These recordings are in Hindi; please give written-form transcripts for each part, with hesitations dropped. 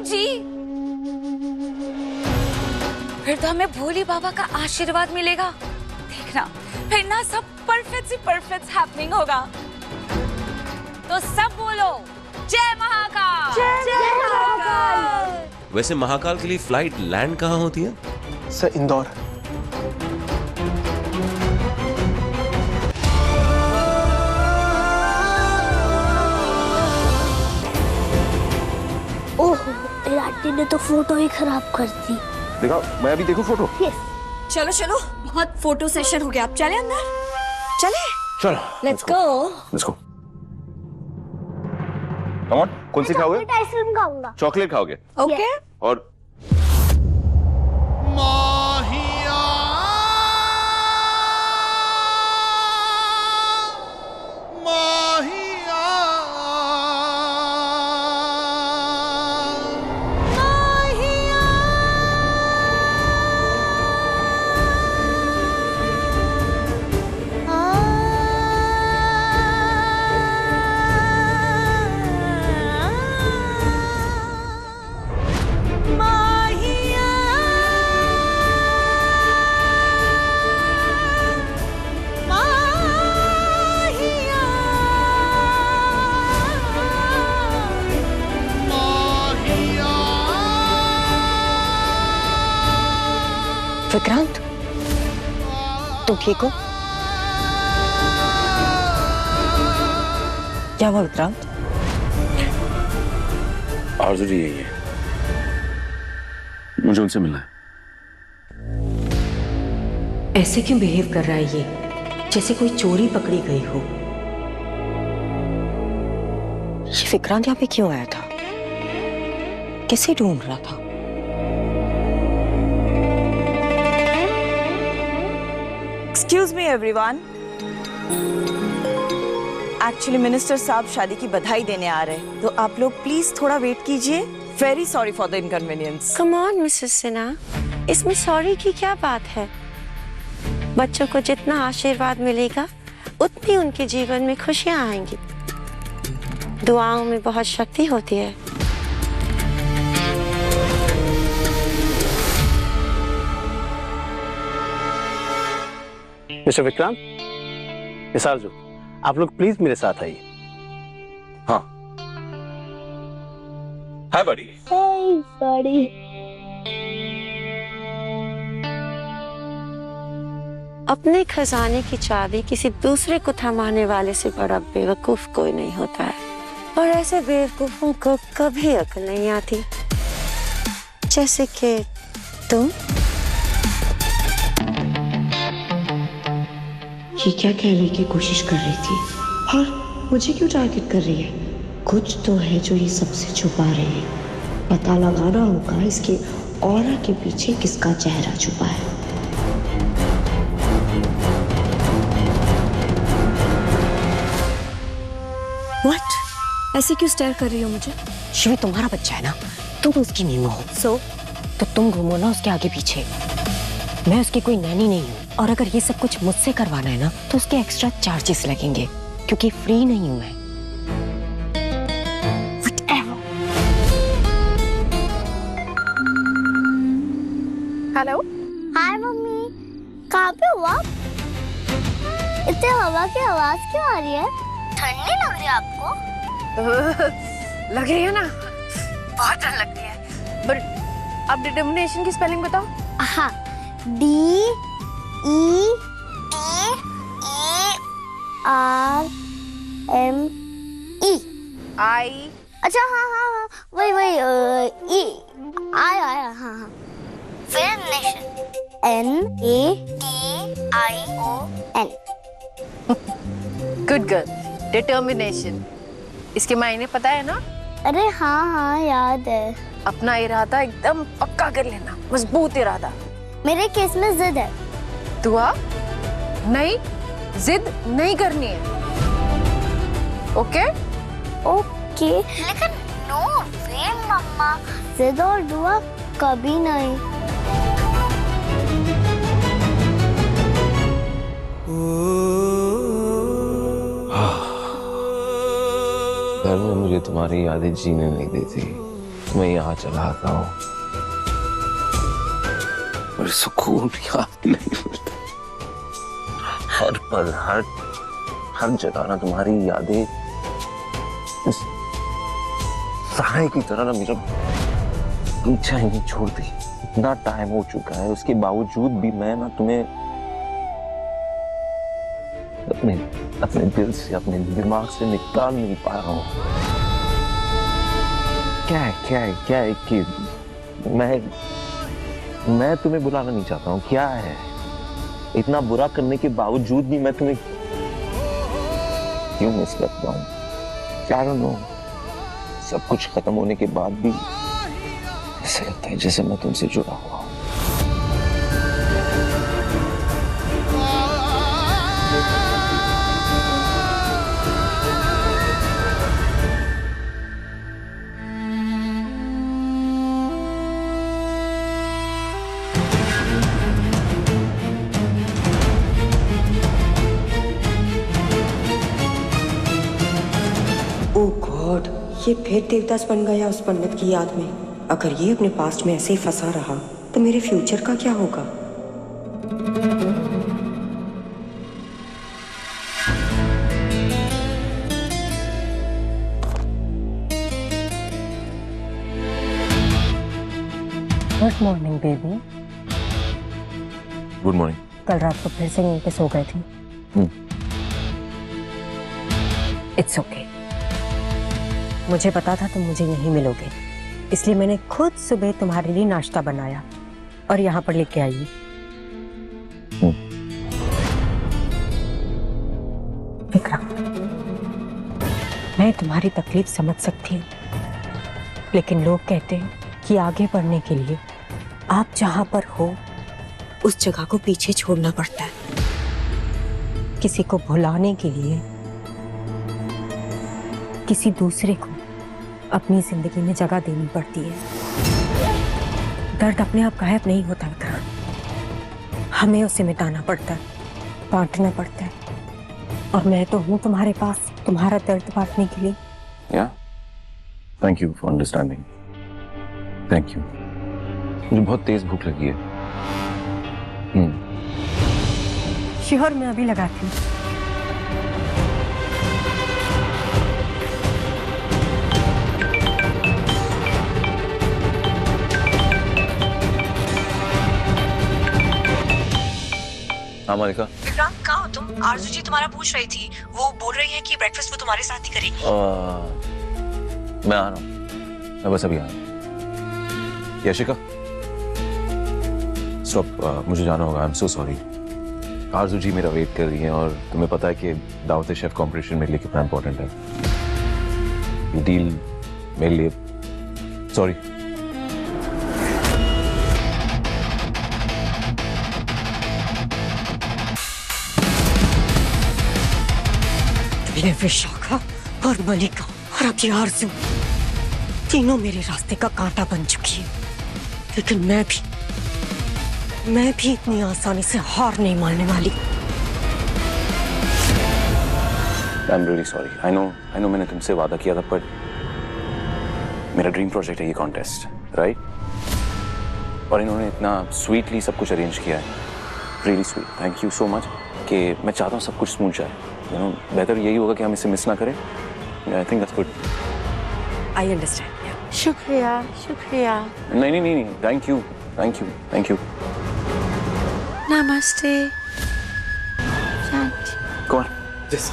जी, फिर तो हमें भोले बाबा का आशीर्वाद मिलेगा। देखना, फिर ना सब परफेक्ट से परफेक्ट हैपनिंग होगा। तो सब बोलो जय महाकाल। जय महाकाल। वैसे महाकाल के लिए फ्लाइट लैंड कहाँ होती है? सर, इंदौर। ओह, तेरे आंटी ने तो फोटो ही खराब कर दी। देखो, मैं अभी देखूं फोटो। यस। चलो चलो, बहुत फोटो सेशन हो गया, आप चले अंदर। चले, चलो let's go. Let's go. Come on, कौन सी खाओगे? चॉकलेट आइसक्रीम खाऊंगा। चॉकलेट खाओगे? ओके। और विक्रांत, तुम ठीक हो? क्या हुआ विक्रांत? आरज़ू जी यही है, मुझे उनसे मिलना है। ऐसे क्यों बिहेव कर रहा है ये, जैसे कोई चोरी पकड़ी गई हो? ये विक्रांत यहाँ पे क्यों आया था? किसे ढूंढ रहा था? Excuse me everyone, actually minister साहब शादी की बधाई देने आ रहे हैं, तो आप लोग प्लीज थोड़ा वेट कीजिए। Very sorry for the inconvenience. Come on Mrs Sinha, इसमें सॉरी की क्या बात है? बच्चों को जितना आशीर्वाद मिलेगा उतनी उनके जीवन में खुशियां आएंगी। दुआओं में बहुत शक्ति होती है। मिस्टर विक्रांत, मिस आरज़ू, आप लोग प्लीज मेरे साथ आइए। हाँ। हाय बड़ी। Hey, buddy. अपने खजाने की चाबी किसी दूसरे को थमाने वाले से बड़ा बेवकूफ कोई नहीं होता है, और ऐसे बेवकूफों को कभी अकल नहीं आती, जैसे कि तुम। ये क्या कहने की कोशिश कर रही थी और मुझे क्यों टारगेट कर रही है? कुछ तो है जो ये सबसे छुपा रही है। पता लगाना होगा इसके ऑरा के पीछे किसका चेहरा छुपा है। व्हाट? ऐसे क्यों स्टेयर कर रही हो मुझे? शिवी तुम्हारा बच्चा है ना, तुम उसकी नीमो हो। तो तुम घूमो ना उसके आगे पीछे। मैं उसकी कोई नैनी नहीं हूँ, और अगर ये सब कुछ मुझसे करवाना है ना तो उसके एक्स्ट्रा चार्जेस लगेंगे, क्योंकि फ्री नहीं हूँ मैं। हेलो। हाय मम्मी, कहाँ पे हो आप? इतने हवा की आवाज क्यों आ रही है? ठंड नहीं लग रही आपको? लग रही है ना, बहुत ठंड लगती है। बट अब डिटर्मिनेशन की स्पेलिंग बताओ। हाँ, DETERME। आई। अच्छा, हाँ हाँ हाँ, वही ई आया आया, हाँ हाँ। फिर nation, NATION। Good girl, determination. इसके मायने पता है ना? अरे हाँ हाँ, याद है। अपना इरादा एकदम पक्का कर लेना, मजबूत इरादा। मेरे केस में जिद है। दुआ नहीं, जिद नहीं करनी है। ओके? ओके, लेकिन नो वे मम्मा, जिद और दुआ कभी नहीं। घर में मुझे तुम्हारी यादें जीने नहीं देती। मैं यहाँ चला आता हूँ और सुकून याद नहीं मिलता। हर पल हर जगह ना तुम्हारी यादें इस साए की तरह ना मेरा पीछा ही नहीं छोड़ती। इतना टाइम हो चुका है, उसके बावजूद भी मैं ना तुम्हें अपने दिल से, अपने दिमाग से निकाल नहीं पा रहा हूँ। क्या है कि मैं तुम्हें बुलाना नहीं चाहता हूँ। क्या है इतना बुरा करने के बावजूद भी मैं तुम्हें क्यों मिस करता हूँ? I don't know। सब कुछ खत्म होने के बाद भी ऐसा लगता है जैसे मैं तुमसे जुड़ा हुआ हूँ। ओ गॉड, ये फिर देवदास बन गया उस पंडित की याद में। अगर ये अपने पास्ट में ऐसे ही फंसा रहा तो मेरे फ्यूचर का क्या होगा? Good morning baby. Good morning. कल रात को फिर से यहीं पे सो गए थे? It's okay. मुझे पता था तुम मुझे यहीं मिलोगे, इसलिए मैंने खुद सुबह तुम्हारे लिए नाश्ता बनाया और यहाँ पर लेके आई। विक्रम, मैं तुम्हारी तकलीफ समझ सकती हूँ, लेकिन लोग कहते हैं कि आगे बढ़ने के लिए आप जहां पर हो उस जगह को पीछे छोड़ना पड़ता है। किसी को भुलाने के लिए किसी दूसरे को अपनी जिंदगी में जगह देनी पड़ती है। दर्द अपने आप गायब नहीं होता विक्रम, हमें उसे मिटाना पड़ता है, बांटना पड़ता है। और मैं तो हूं तुम्हारे पास तुम्हारा दर्द बांटने के लिए। Thank you for understanding. Thank you. मुझे बहुत तेज भूख लगी है। श्योर, मैं अभी लगाती हूँ। हाँ मालिका। विक्रांत, कहाँ हो तुम? आरजू जी तुम्हारा पूछ रही थी, वो बोल रही है कि ब्रेकफास्ट वो तुम्हारे साथ ही करेगी। मैं आ रहा हूँ, मैं बस अभी आ रहा हूँ। यशिका, स्टॉप, मुझे जाना होगा। I am so sorry. आरजू जी मेरा वेट कर रही हैं और तुम्हें पता है कि दावत शेफ कॉम्पिटिशन मेरे लिए कितना इंपॉर्टेंट है। ये डील मेरे लिए, सॉरी। विशाखा और मलिका और अब ये आरज़ू, तीनों मेरे रास्ते का कांटा बन चुकी है, लेकिन मैं भी इतनी आसानी से हार नहीं मानने वाली। I'm really sorry. I know मैंने तुमसे वादा किया था, पर मेरा ड्रीम प्रोजेक्ट है ये कॉन्टेस्ट, राइट? और इन्होंने इतना स्वीटली सब कुछ अरेंज किया है, really sweet. Thank you so much. कि मैं चाहता हूँ सब कुछ स्मूथ जाए, बेहतर यही होगा कि हम इसे मिस ना करें। I think that's good. I understand. शुक्रिया शुक्रिया। नहीं, थैंक यू। नमस्ते। कौन? Yes.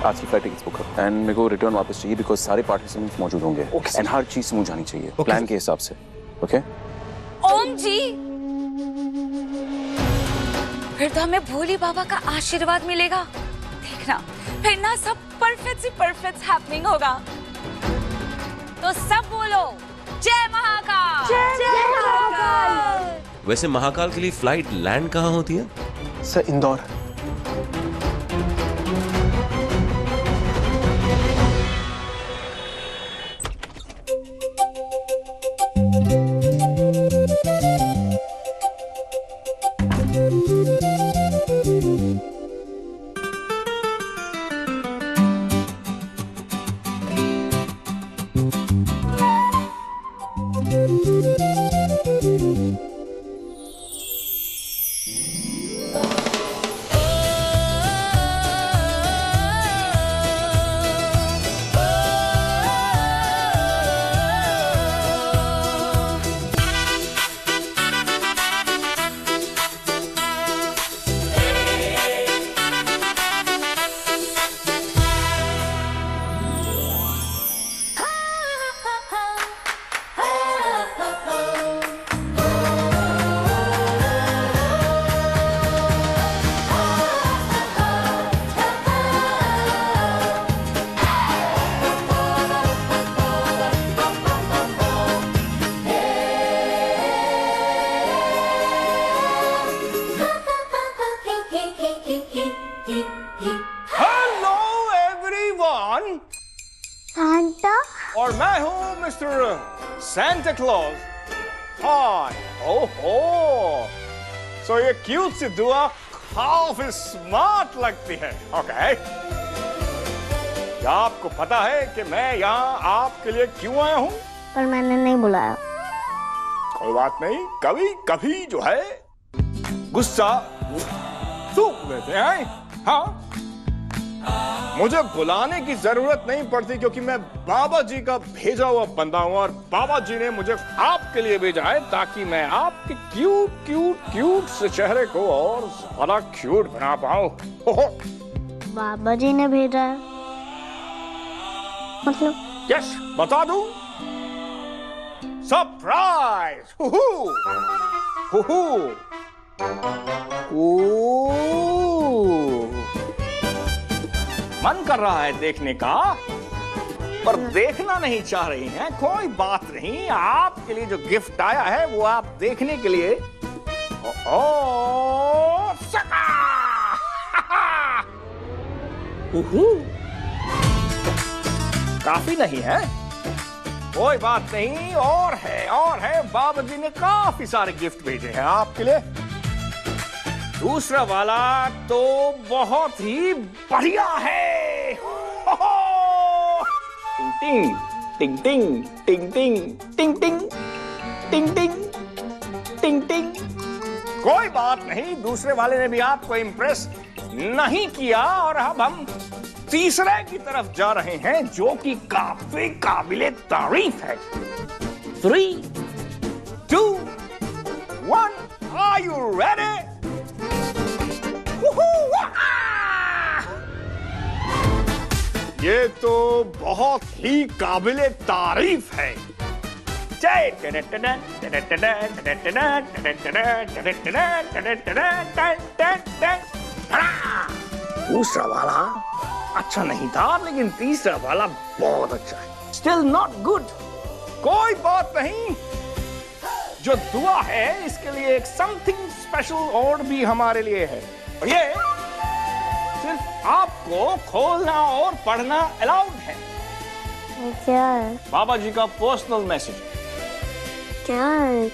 आज की फ्लाइट टिकट्स बुक कर एंड मेरे को रिटर्न वापस चाहिए, बिकॉज सारे पार्टिसिपेंट्स मौजूद होंगे एंड हर चीज स्मूथ जानी चाहिए प्लान के हिसाब से। ओके? ओम जी, फिर तो हमें भोले बाबा का आशीर्वाद मिलेगा। देखना, फिर ना सब परफेक्ट हैपनिंग होगा। तो सब बोलो जय महाकाल। जय महाकाल। वैसे महाकाल के लिए फ्लाइट लैंड कहाँ होती है? Sir, Indore. Hello everyone, Santa और मैं हूँ मिस्टर सांता क्लॉज। हाय, ओहो, सो ये क्यूट सी दुआ काफी स्मार्ट लगती है। ओके, क्या आपको पता है कि मैं यहाँ आपके लिए क्यों आया हूँ? पर मैंने नहीं बुलाया। कोई बात नहीं, कभी कभी जो है गुस्सा सूख देते हैं। हाँ, मुझे बुलाने की जरूरत नहीं पड़ती क्योंकि मैं बाबा जी का भेजा हुआ बंदा हूं और बाबा जी ने मुझे आपके लिए भेजा है ताकि मैं आपके क्यूट क्यूट क्यूट से चेहरे को और ज्यादा क्यूट बना पाऊं। बाबा जी ने भेजा है मतलब? यस, बता दूं, सरप्राइज। मन कर रहा है देखने का, पर देखना नहीं चाह रही हैं। कोई बात नहीं, आपके लिए जो गिफ्ट आया है वो आप देखने के लिए। काफी नहीं है? कोई बात नहीं, और है। बाबा जी ने काफी सारे गिफ्ट भेजे हैं आपके लिए। दूसरा वाला तो बहुत ही बढ़िया है। टिंग टिंग टिंग टिंग टिंग टिंग टिंग टिंग टिंग टिंग टिंग। कोई बात नहीं, दूसरे वाले ने भी आपको इम्प्रेस नहीं किया और अब हम तीसरे की तरफ जा रहे हैं जो कि काफी काबिले तारीफ है। 3, 2, 1, are you ready? ये तो बहुत ही काबिले तारीफ है। दूसरा वाला अच्छा नहीं था, लेकिन तीसरा वाला बहुत अच्छा है। Still not good. कोई बात नहीं, जो दुआ है इसके लिए एक समथिंग स्पेशल और भी हमारे लिए है। और ये सिर्फ आपको खोलना और पढ़ना अलाउड है। क्या है? बाबा जी का पर्सनल मैसेज। क्या है?